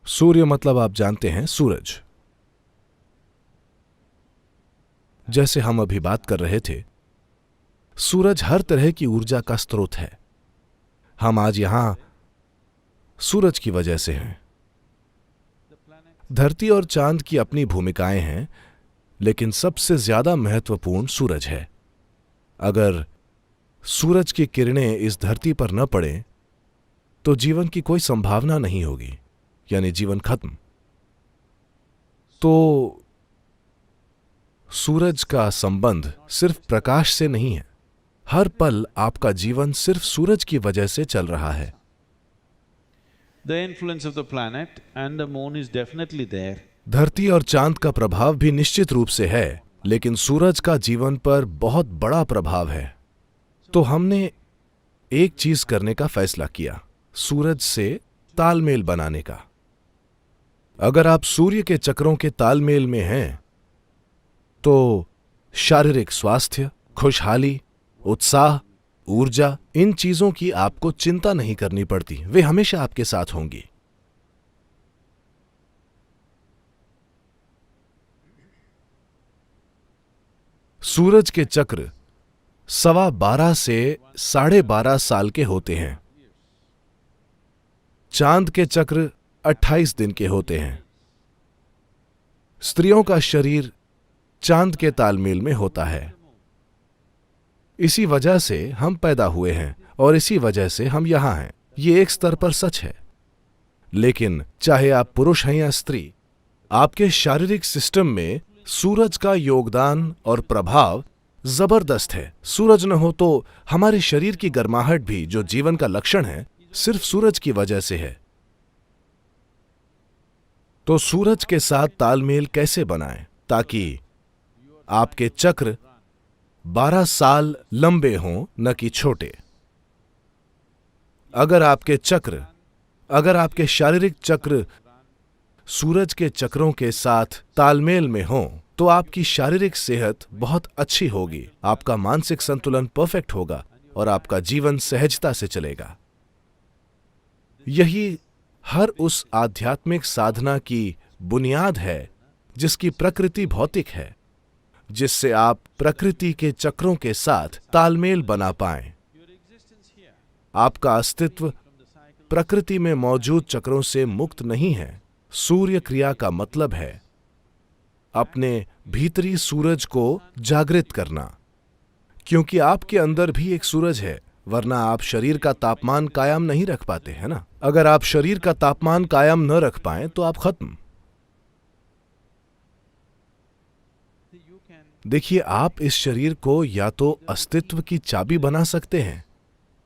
सूर्य मतलब आप जानते हैं सूरज। जैसे हम अभी बात कर रहे थे, सूरज हर तरह की ऊर्जा का स्रोत है। हम आज यहां सूरज की वजह से हैं। धरती और चांद की अपनी भूमिकाएं हैं, लेकिन सबसे ज्यादा महत्वपूर्ण सूरज है। अगर सूरज की किरणें इस धरती पर न पड़े तो जीवन की कोई संभावना नहीं होगी, यानी जीवन खत्म। तो सूरज का संबंध सिर्फ प्रकाश से नहीं है। हर पल आपका जीवन सिर्फ सूरज की वजह से चल रहा है। The influence of the planet and the moon is definitely there. धरती और चांद का प्रभाव भी निश्चित रूप से है, लेकिन सूरज का जीवन पर बहुत बड़ा प्रभाव है। तो हमने एक चीज करने का फैसला किया, सूरज से तालमेल बनाने का। अगर आप सूर्य के चक्रों के तालमेल में हैं, तो शारीरिक स्वास्थ्य, खुशहाली, उत्साह, ऊर्जा, इन चीजों की आपको चिंता नहीं करनी पड़ती, वे हमेशा आपके साथ होंगी। सूरज के चक्र 12.25 से 12.5 साल के होते हैं। चांद के चक्र 28 दिन के होते हैं। स्त्रियों का शरीर चांद के तालमेल में होता है। इसी वजह से हम पैदा हुए हैं और इसी वजह से हम यहां हैं। ये एक स्तर पर सच है, लेकिन चाहे आप पुरुष हैं या स्त्री, आपके शारीरिक सिस्टम में सूरज का योगदान और प्रभाव जबरदस्त है। सूरज न हो तो हमारे शरीर की गर्माहट भी, जो जीवन का लक्षण है, सिर्फ सूरज की वजह से है। तो सूरज के साथ तालमेल कैसे बनाएं ताकि आपके चक्र 12 साल लंबे हों, न कि छोटे। अगर आपके शारीरिक चक्र सूरज के चक्रों के साथ तालमेल में हों, तो आपकी शारीरिक सेहत बहुत अच्छी होगी, आपका मानसिक संतुलन परफेक्ट होगा और आपका जीवन सहजता से चलेगा। यही हर उस आध्यात्मिक साधना की बुनियाद है जिसकी प्रकृति भौतिक है, जिससे आप प्रकृति के चक्रों के साथ तालमेल बना पाएं। आपका अस्तित्व प्रकृति में मौजूद चक्रों से मुक्त नहीं है। सूर्य क्रिया का मतलब है अपने भीतरी सूरज को जागृत करना, क्योंकि आपके अंदर भी एक सूरज है, वरना आप शरीर का तापमान कायम नहीं रख पाते, है ना? अगर आप शरीर का तापमान कायम न रख पाएं तो आप खत्म। देखिए, आप इस शरीर को या तो अस्तित्व की चाबी बना सकते हैं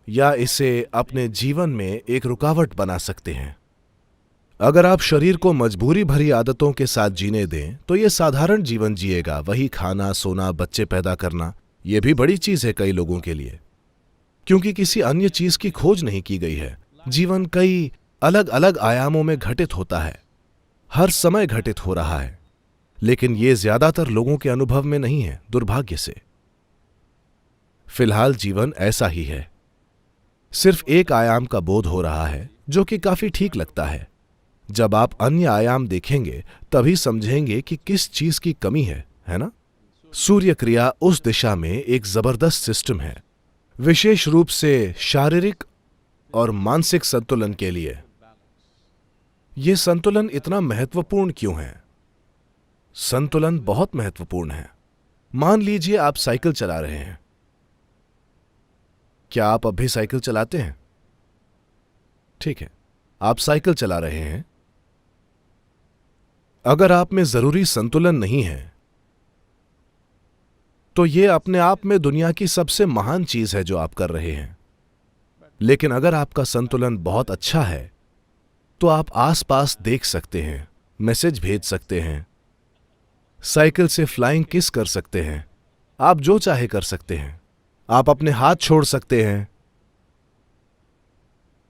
या इसे अपने जीवन में एक रुकावट बना सकते हैं। अगर आप शरीर को मजबूरी भरी आदतों के साथ जीने दें तो यह साधारण जीवन जिएगा, वही खाना, सोना, बच्चे पैदा करना। यह भी बड़ी चीज है कई लोगों के लिए, क्योंकि किसी अन्य चीज की खोज नहीं की गई है। जीवन कई अलग अलग आयामों में घटित होता है, हर समय घटित हो रहा है, लेकिन यह ज्यादातर लोगों के अनुभव में नहीं है, दुर्भाग्य से। फिलहाल जीवन ऐसा ही है, सिर्फ एक आयाम का बोध हो रहा है, जो कि काफी ठीक लगता है। जब आप अन्य आयाम देखेंगे तभी समझेंगे कि किस चीज की कमी है ना? सूर्य क्रिया उस दिशा में एक जबरदस्त सिस्टम है, विशेष रूप से शारीरिक और मानसिक संतुलन के लिए। यह संतुलन इतना महत्वपूर्ण क्यों है? संतुलन बहुत महत्वपूर्ण है। मान लीजिए आप साइकिल चला रहे हैं। क्या आप अब भी साइकिल चलाते हैं? ठीक है, आप साइकिल चला रहे हैं। अगर आप में जरूरी संतुलन नहीं है तो यह अपने आप में दुनिया की सबसे महान चीज है जो आप कर रहे हैं। लेकिन अगर आपका संतुलन बहुत अच्छा है तो आप आसपास देख सकते हैं, मैसेज भेज सकते हैं, साइकिल से फ्लाइंग किस कर सकते हैं, आप जो चाहे कर सकते हैं, आप अपने हाथ छोड़ सकते हैं,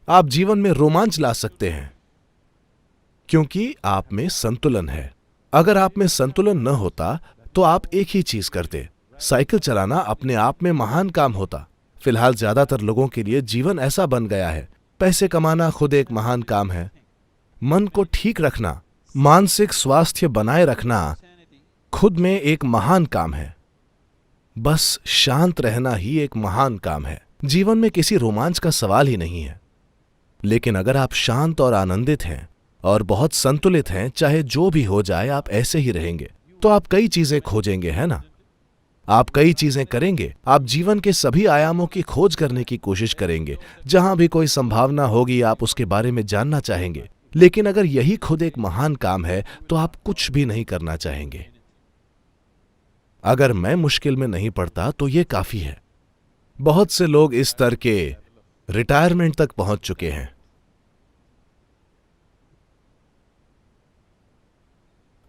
आप जीवन में रोमांच ला सकते हैं, क्योंकि आप में संतुलन है। अगर आप में संतुलन न होता तो आप एक ही चीज करते, साइकिल चलाना अपने आप में महान काम होता। फिलहाल ज्यादातर लोगों के लिए जीवन ऐसा बन गया है, पैसे कमाना खुद एक महान काम है। मन को ठीक रखना, मानसिक स्वास्थ्य बनाए रखना खुद में एक महान काम है। बस शांत रहना ही एक महान काम है। जीवन में किसी रोमांच का सवाल ही नहीं है। लेकिन अगर आप शांत और आनंदित हैं और बहुत संतुलित हैं, चाहे जो भी हो जाए आप ऐसे ही रहेंगे, तो आप कई चीजें खोजेंगे, है ना? आप कई चीजें करेंगे। आप जीवन के सभी आयामों की खोज करने की कोशिश करेंगे। जहां भी कोई संभावना होगी आप उसके बारे में जानना चाहेंगे। लेकिन अगर यही खुद एक महान काम है तो आप कुछ भी नहीं करना चाहेंगे। अगर मैं मुश्किल में नहीं पड़ता तो ये काफी है। बहुत से लोग इस स्तर के रिटायरमेंट तक पहुंच चुके हैं।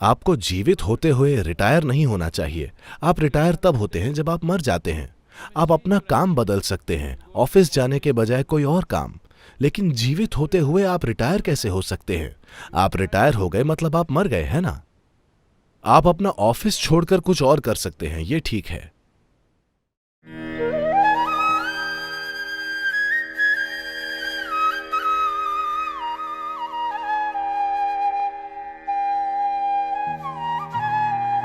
आपको जीवित होते हुए रिटायर नहीं होना चाहिए। आप रिटायर तब होते हैं जब आप मर जाते हैं। आप अपना काम बदल सकते हैं, ऑफिस जाने के बजाय कोई और काम। लेकिन जीवित होते हुए आप रिटायर कैसे हो सकते हैं? आप रिटायर हो गए मतलब आप मर गए, है ना? आप अपना ऑफिस छोड़कर कुछ और कर सकते हैं, ये ठीक है।